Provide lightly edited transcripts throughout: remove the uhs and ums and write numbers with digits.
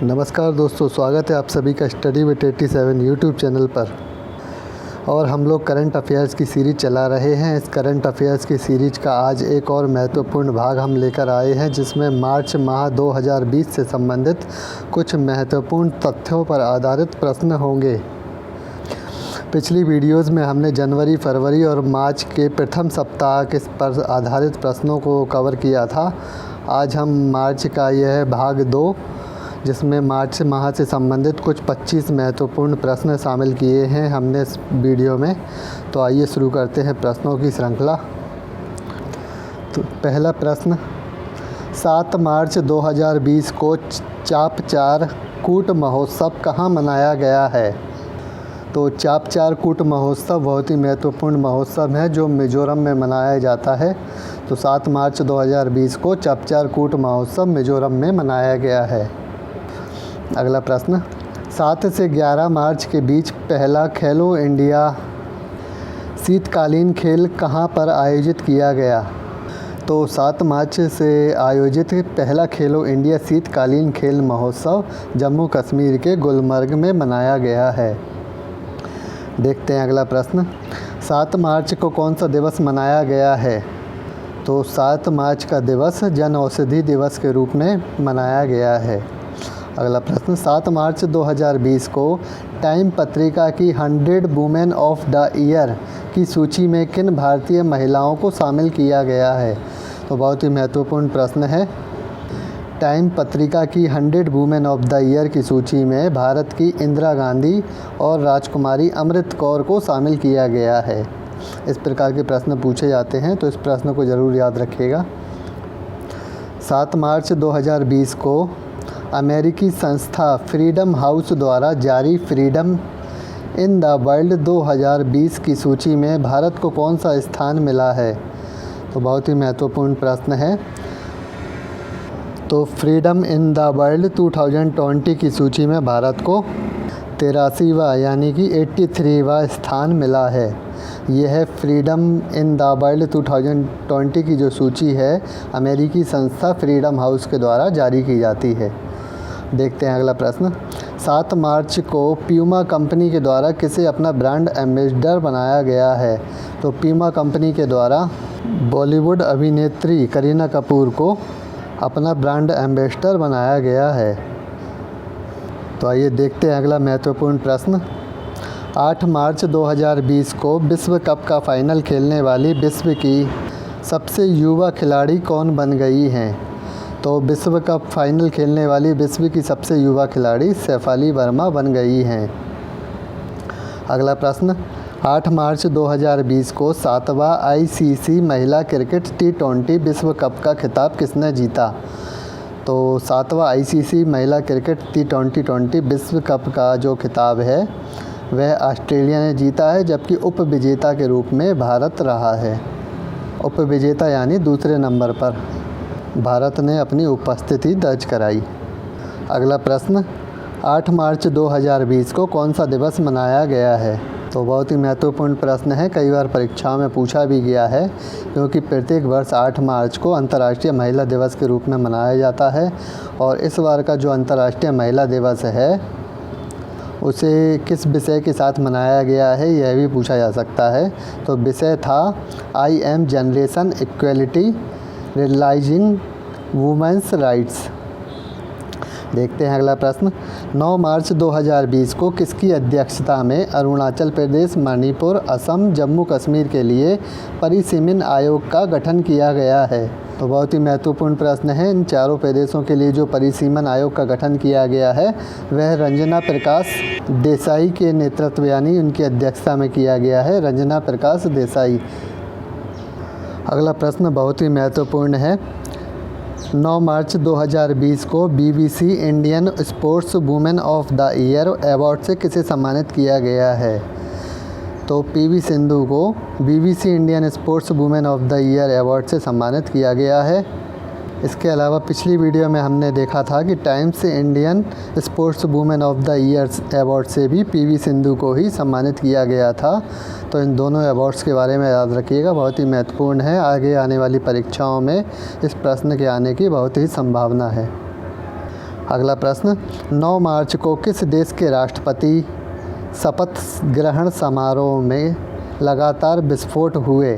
नमस्कार दोस्तों, स्वागत है आप सभी का स्टडी विद 87 यूट्यूब चैनल पर। और हम लोग करंट अफेयर्स की सीरीज़ चला रहे हैं। इस करंट अफेयर्स की सीरीज़ का आज एक और महत्वपूर्ण भाग हम लेकर आए हैं, जिसमें मार्च माह 2020 से संबंधित कुछ महत्वपूर्ण तथ्यों पर आधारित प्रश्न होंगे। पिछली वीडियोस में हमने जनवरी, फरवरी और मार्च के प्रथम सप्ताह के पर आधारित प्रश्नों को कवर किया था। आज हम मार्च का यह भाग 2, जिसमें मार्च माह से संबंधित कुछ 25 महत्वपूर्ण प्रश्न शामिल किए हैं हमने इस वीडियो में। तो आइए शुरू करते हैं प्रश्नों की श्रृंखला। तो पहला प्रश्न, 7 मार्च 2020 को चापचार कूट महोत्सव कहाँ मनाया गया है? तो चापचार कूट महोत्सव बहुत ही महत्वपूर्ण महोत्सव है जो मिज़ोरम में मनाया जाता है। तो 7 मार्च 2020 को चापचार कूट महोत्सव मिज़ोरम में मनाया गया है। अगला प्रश्न, 7 से 11 मार्च के बीच पहला खेलो इंडिया शीतकालीन खेल कहाँ पर आयोजित किया गया? तो 7 मार्च से आयोजित पहला खेलो इंडिया शीतकालीन खेल महोत्सव जम्मू कश्मीर के गुलमर्ग में मनाया गया है। देखते हैं अगला प्रश्न, 7 मार्च को कौन सा दिवस मनाया गया है? तो 7 मार्च का दिवस जन औषधि दिवस के रूप में मनाया गया है। अगला प्रश्न, 7 मार्च 2020 को टाइम पत्रिका की 100 वुमेन ऑफ द ईयर की सूची में किन भारतीय महिलाओं को शामिल किया गया है? तो बहुत ही महत्वपूर्ण प्रश्न है। टाइम पत्रिका की 100 वुमेन ऑफ द ईयर की सूची में भारत की इंदिरा गांधी और राजकुमारी अमृत कौर को शामिल किया गया है। इस प्रकार के प्रश्न पूछे जाते हैं, तो इस प्रश्न को ज़रूर याद रखिएगा। 7 मार्च 2020 को अमेरिकी संस्था फ्रीडम हाउस द्वारा जारी फ्रीडम इन द वर्ल्ड 2020 की सूची में भारत को कौन सा स्थान मिला है? तो बहुत ही महत्वपूर्ण प्रश्न है। तो फ्रीडम इन द वर्ल्ड 2020 की सूची में भारत को 83वां यानी कि 83वां स्थान मिला है। यह फ्रीडम इन द वर्ल्ड 2020 की जो सूची है अमेरिकी संस्था फ्रीडम हाउस के द्वारा जारी की जाती है। देखते हैं अगला प्रश्न, 7 मार्च को प्यूमा कंपनी के द्वारा किसे अपना ब्रांड एम्बेसडर बनाया गया है? तो प्यूमा कंपनी के द्वारा बॉलीवुड अभिनेत्री करीना कपूर को अपना ब्रांड एम्बेसडर बनाया गया है। तो आइए देखते हैं अगला महत्वपूर्ण प्रश्न, 8 मार्च 2020 को विश्व कप का फाइनल खेलने वाली विश्व की सबसे युवा खिलाड़ी कौन बन गई हैं? तो विश्व कप फाइनल खेलने वाली विश्व की सबसे युवा खिलाड़ी शेफाली वर्मा बन गई हैं। अगला प्रश्न, 8 मार्च 2020 को 7वां ICC महिला क्रिकेट T20 विश्व कप का खिताब किसने जीता? तो 7वां ICC महिला क्रिकेट T20 विश्व कप का जो खिताब है वह ऑस्ट्रेलिया ने जीता है, जबकि उपविजेता के रूप में भारत रहा है। उपविजेता यानी दूसरे नंबर पर भारत ने अपनी उपस्थिति दर्ज कराई। अगला प्रश्न, 8 मार्च 2020 को कौन सा दिवस मनाया गया है? तो बहुत ही महत्वपूर्ण प्रश्न है, कई बार परीक्षाओं में पूछा भी गया है, क्योंकि प्रत्येक वर्ष 8 मार्च को अंतर्राष्ट्रीय महिला दिवस के रूप में मनाया जाता है। और इस बार का जो अंतर्राष्ट्रीय महिला दिवस है उसे किस विषय के साथ मनाया गया है यह भी पूछा जा सकता है। तो विषय था I am generation equality realising women's rights. देखते हैं अगला प्रश्न, 9 मार्च 2020 को किसकी अध्यक्षता में अरुणाचल प्रदेश, मणिपुर, असम, जम्मू कश्मीर के लिए परिसीमन आयोग का गठन किया गया है? तो बहुत ही महत्वपूर्ण प्रश्न है। इन चारों प्रदेशों के लिए जो परिसीमन आयोग का गठन किया गया है वह रंजना प्रकाश देसाई के नेतृत्व यानी उनकी अध्यक्षता में किया गया है, रंजना प्रकाश देसाई। अगला प्रश्न बहुत ही महत्वपूर्ण है, 9 मार्च 2020 को BBC Indian sports women of the year award से किसे सम्मानित किया गया है? तो PV सिंधु को BBC Indian sports women of the year award से सम्मानित किया गया है। इसके अलावा पिछली वीडियो में हमने देखा था कि times Indian sports women of the year award से भी PV सिंधु को ही सम्मानित किया गया था। तो इन दोनों अवार्ड्स के बारे में याद रखिएगा, बहुत ही महत्वपूर्ण है। आगे आने वाली परीक्षाओं में इस प्रश्न के आने की बहुत ही संभावना है। अगला प्रश्न, 9 मार्च को किस देश के राष्ट्रपति शपथ ग्रहण समारोह में लगातार विस्फोट हुए?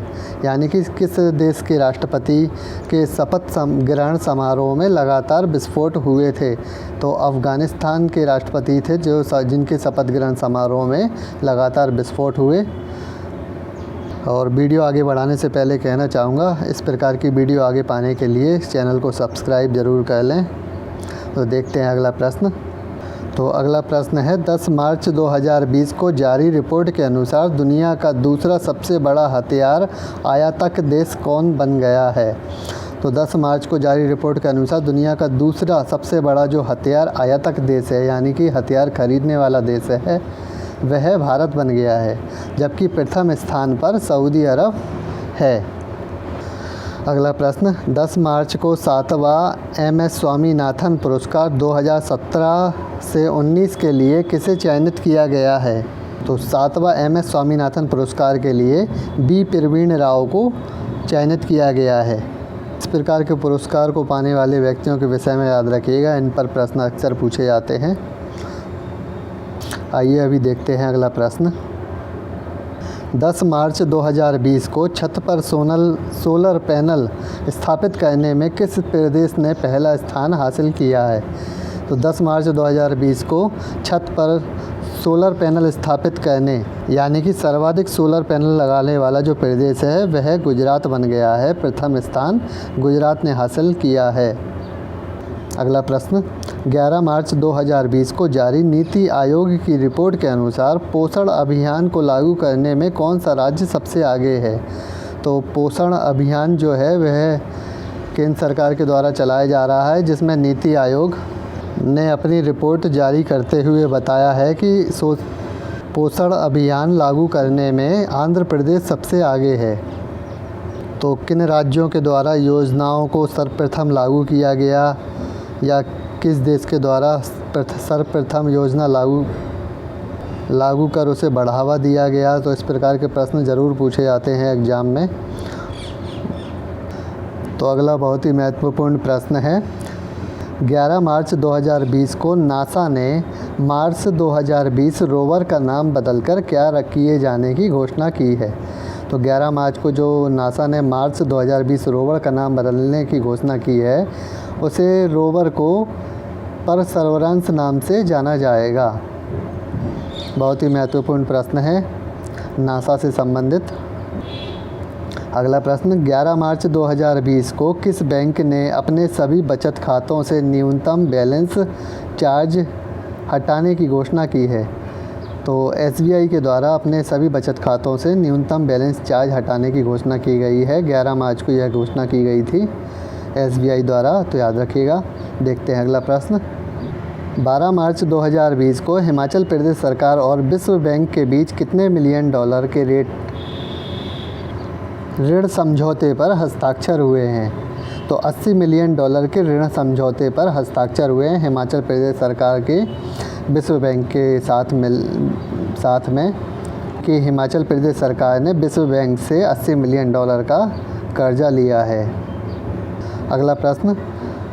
यानी कि किस देश के राष्ट्रपति के शपथ ग्रहण समारोह में लगातार विस्फोट हुए थे? तो अफ़गानिस्तान के राष्ट्रपति थे जिनके शपथ ग्रहण समारोह में लगातार विस्फोट हुए। और वीडियो आगे बढ़ाने से पहले कहना चाहूँगा, इस प्रकार की वीडियो आगे पाने के लिए चैनल को सब्सक्राइब ज़रूर कर लें। तो देखते हैं अगला प्रश्न। तो अगला प्रश्न है, 10 मार्च 2020 को जारी रिपोर्ट के अनुसार दुनिया का दूसरा सबसे बड़ा हथियार आयातक देश कौन बन गया है? तो 10 मार्च को जारी रिपोर्ट के अनुसार दुनिया का दूसरा सबसे बड़ा जो हथियार आयातक देश है, यानी कि हथियार खरीदने वाला देश है, वह भारत बन गया है, जबकि प्रथम स्थान पर सऊदी अरब है। अगला प्रश्न, 10 मार्च को 7वां MS स्वामीनाथन पुरस्कार 2017 से 19 के लिए किसे चयनित किया गया है? तो 7वां MS स्वामीनाथन पुरस्कार के लिए बी प्रवीण राव को चयनित किया गया है। इस प्रकार के पुरस्कार को पाने वाले व्यक्तियों के विषय में याद रखिएगा, इन पर प्रश्न अक्सर पूछे जाते हैं। आइए अभी देखते हैं अगला प्रश्न। 10 मार्च 2020 को छत पर सोलर पैनल स्थापित करने में किस प्रदेश ने पहला स्थान हासिल किया है? तो 10 मार्च 2020 को छत पर सोलर पैनल स्थापित करने, यानी कि सर्वाधिक सोलर पैनल लगाने वाला जो प्रदेश है वह गुजरात बन गया है। प्रथम स्थान गुजरात ने हासिल किया है। अगला प्रश्न, 11 मार्च 2020 को जारी नीति आयोग की रिपोर्ट के अनुसार पोषण अभियान को लागू करने में कौन सा राज्य सबसे आगे है? तो पोषण अभियान जो है वह केंद्र सरकार के द्वारा चलाया जा रहा है, जिसमें नीति आयोग ने अपनी रिपोर्ट जारी करते हुए बताया है कि पोषण अभियान लागू करने में आंध्र प्रदेश सबसे आगे है। तो किन राज्यों के द्वारा योजनाओं को सर्वप्रथम लागू किया गया, या किस देश के द्वारा सर्वप्रथम योजना लागू कर उसे बढ़ावा दिया गया? तो इस प्रकार के प्रश्न ज़रूर पूछे जाते हैं एग्ज़ाम में। तो अगला बहुत ही महत्वपूर्ण प्रश्न है, 11 मार्च 2020 को नासा ने मार्स 2020 रोवर का नाम बदलकर क्या किए जाने की घोषणा की है? तो 11 मार्च को जो नासा ने मार्स 2020 रोवर का नाम बदलने की घोषणा की है, उसे रोवर को परसेवरेंस नाम से जाना जाएगा। बहुत ही महत्वपूर्ण प्रश्न है नासा से संबंधित। अगला प्रश्न, 11 मार्च 2020 को किस बैंक ने अपने सभी बचत खातों से न्यूनतम बैलेंस चार्ज हटाने की घोषणा की है? तो SBI के द्वारा अपने सभी बचत खातों से न्यूनतम बैलेंस चार्ज हटाने की घोषणा की गई है। 11 मार्च को यह घोषणा की गई थी SBI द्वारा, तो याद रखिएगा। देखते हैं अगला प्रश्न, 12 मार्च 2020 को हिमाचल प्रदेश सरकार और विश्व बैंक के बीच कितने मिलियन डॉलर के ऋण समझौते पर हस्ताक्षर हुए हैं? तो 80 मिलियन डॉलर के ऋण समझौते पर हस्ताक्षर हुए हैं हिमाचल प्रदेश सरकार के विश्व बैंक के साथ में कि हिमाचल प्रदेश सरकार ने विश्व बैंक से 80 मिलियन डॉलर का कर्जा लिया है। अगला प्रश्न,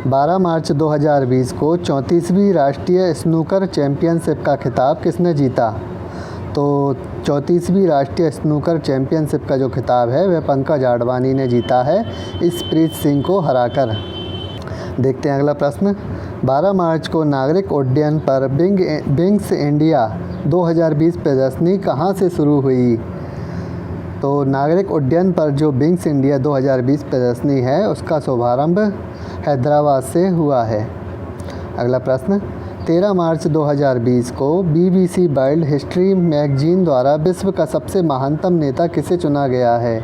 12 मार्च 2020 को 34वीं राष्ट्रीय स्नूकर चैंपियनशिप का खिताब किसने जीता? तो 34वीं राष्ट्रीय स्नूकर चैंपियनशिप का जो खिताब है वह पंकज आडवाणी ने जीता है इशप्रीत सिंह को हराकर। देखते हैं अगला प्रश्न, 12 मार्च को नागरिक उड्डयन पर विंग्स इंडिया 2020 प्रदर्शनी कहाँ से शुरू हुई? तो नागरिक उड्डयन पर जो विंग्स इंडिया 2020 प्रदर्शनी है उसका शुभारंभ हैदराबाद से हुआ है। अगला प्रश्न, 13 मार्च 2020 को BBC वर्ल्ड हिस्ट्री मैगजीन द्वारा विश्व का सबसे महानतम नेता किसे चुना गया है?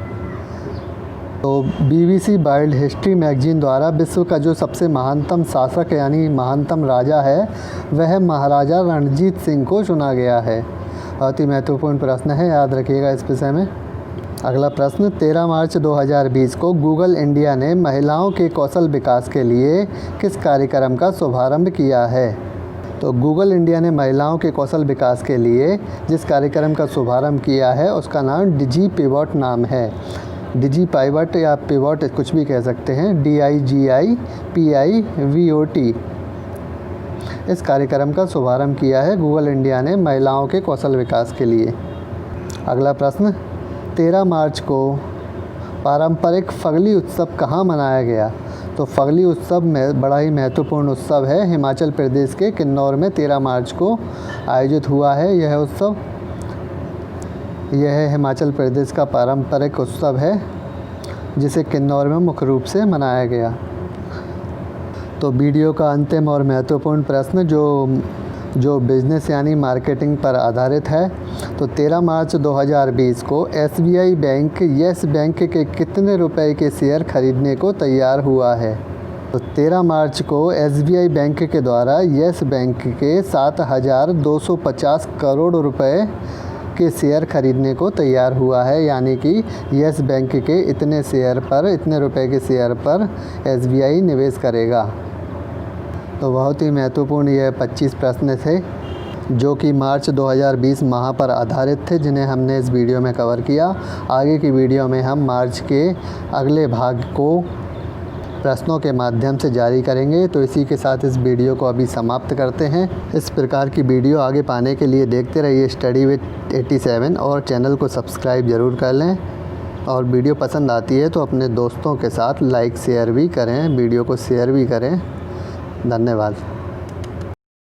तो BBC वर्ल्ड हिस्ट्री मैगजीन द्वारा विश्व का जो सबसे महानतम शासक यानी महानतम राजा है वह महाराजा रणजीत सिंह को चुना गया है। बहुत ही महत्वपूर्ण प्रश्न है, याद रखिएगा इस विषय में। अगला प्रश्न, 13 मार्च 2020 को गूगल इंडिया ने महिलाओं के कौशल विकास के लिए किस कार्यक्रम का शुभारंभ किया है? तो गूगल इंडिया ने महिलाओं के कौशल विकास के लिए जिस कार्यक्रम का शुभारंभ किया है उसका नाम डिजी पिवोट नाम है। डिजी पाइवट या पिवोट कुछ भी कह सकते हैं, DIGIPIVOT। इस कार्यक्रम का शुभारंभ किया है गूगल इंडिया ने महिलाओं के कौशल विकास के लिए। अगला प्रश्न, 13 मार्च को पारंपरिक फगली उत्सव कहाँ मनाया गया? तो फगली उत्सव में बड़ा ही महत्वपूर्ण उत्सव है, हिमाचल प्रदेश के किन्नौर में 13 मार्च को आयोजित हुआ है यह उत्सव। यह हिमाचल प्रदेश का पारंपरिक उत्सव है जिसे किन्नौर में मुख्य रूप से मनाया गया। तो वीडियो का अंतिम और महत्वपूर्ण प्रश्न जो बिज़नेस यानी मार्केटिंग पर आधारित है। तो 13 मार्च 2020 को SBI बैंक येस बैंक के कितने रुपए के शेयर खरीदने को तैयार हुआ है? तो 13 मार्च को SBI बैंक के द्वारा येस बैंक के 7,250 करोड़ रुपए के शेयर खरीदने को तैयार हुआ है, यानी कि येस बैंक के इतने रुपए के शेयर पर SBI निवेश करेगा। तो बहुत ही महत्वपूर्ण यह 25 प्रश्न थे जो कि मार्च 2020 माह पर आधारित थे, जिन्हें हमने इस वीडियो में कवर किया। आगे की वीडियो में हम मार्च के अगले भाग को प्रश्नों के माध्यम से जारी करेंगे। तो इसी के साथ इस वीडियो को अभी समाप्त करते हैं। इस प्रकार की वीडियो आगे पाने के लिए देखते रहिए स्टडी विद 87 और चैनल को सब्सक्राइब ज़रूर कर लें। और वीडियो पसंद आती है तो अपने दोस्तों के साथ लाइक शेयर भी करें, वीडियो को शेयर भी करें। धन्यवाद।